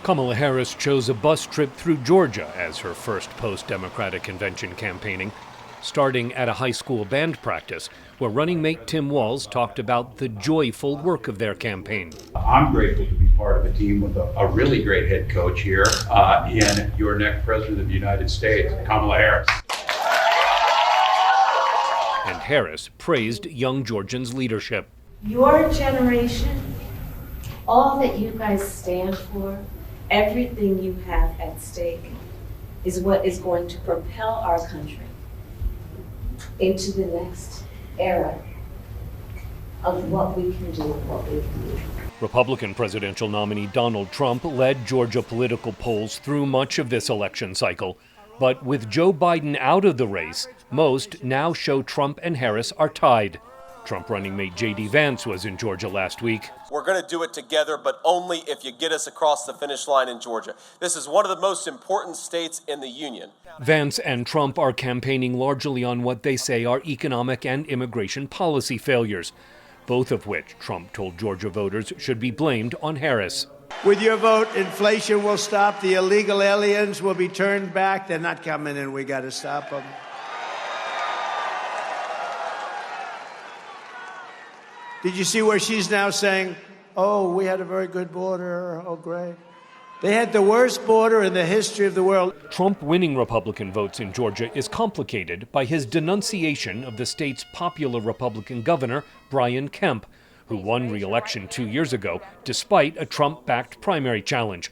Kamala Harris chose a bus trip through Georgia as her first post-Democratic convention campaigning, starting at a high school band practice where running mate Tim Walz talked about the joyful work of their campaign. I'm grateful to be part of a team with a really great head coach here in your next president of the United States, Kamala Harris. And Harris praised young Georgians' leadership. Your generation, all that you guys stand for, everything you have at stake is what is going to propel our country into the next era of what we can do and what we can do. Republican presidential nominee Donald Trump led Georgia political polls through much of this election cycle. But with Joe Biden out of the race, most now show Trump and Harris are tied. Trump running mate J.D. Vance was in Georgia last week. We're going to do it together, but only if you get us across the finish line in Georgia. This is one of the most important states in the union. Vance and Trump are campaigning largely on what they say are economic and immigration policy failures, both of which Trump told Georgia voters should be blamed on Harris. With your vote, inflation will stop. The illegal aliens will be turned back. They're not coming in. We got to stop them. Did you see where she's now saying, oh, we had a very good border, oh, great. They had the worst border in the history of the world. Trump winning Republican votes in Georgia is complicated by his denunciation of the state's popular Republican governor, Brian Kemp, who won re-election 2 years ago despite a Trump-backed primary challenge.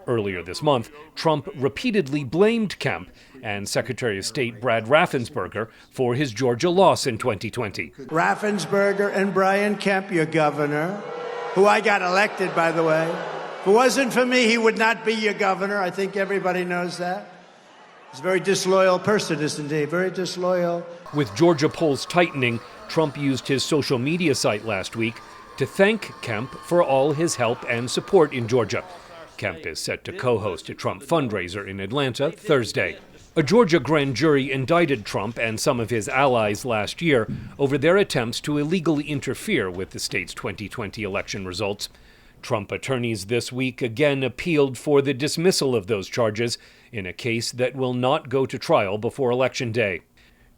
Earlier this month, Trump repeatedly blamed Kemp and Secretary of State Brad Raffensperger for his Georgia loss in 2020. Raffensperger and Brian Kemp, your governor, who I got elected, by the way. If it wasn't for me, he would not be your governor. I think everybody knows that. He's a very disloyal person, isn't he? Very disloyal. With Georgia polls tightening, Trump used his social media site last week to thank Kemp for all his help and support in Georgia. Kemp is set to co-host a Trump fundraiser in Atlanta Thursday. A Georgia grand jury indicted Trump and some of his allies last year over their attempts to illegally interfere with the state's 2020 election results. Trump attorneys this week again appealed for the dismissal of those charges in a case that will not go to trial before Election Day.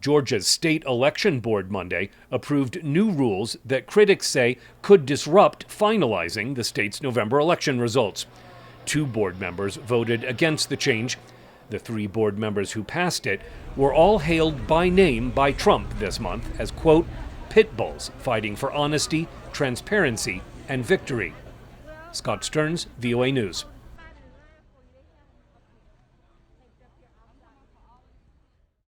Georgia's State Election Board Monday approved new rules that critics say could disrupt finalizing the state's November election results. 2 board members voted against the change. The 3 board members who passed it were all hailed by name by Trump this month as, quote, pit bulls fighting for honesty, transparency, and victory. Scott Stearns, VOA News.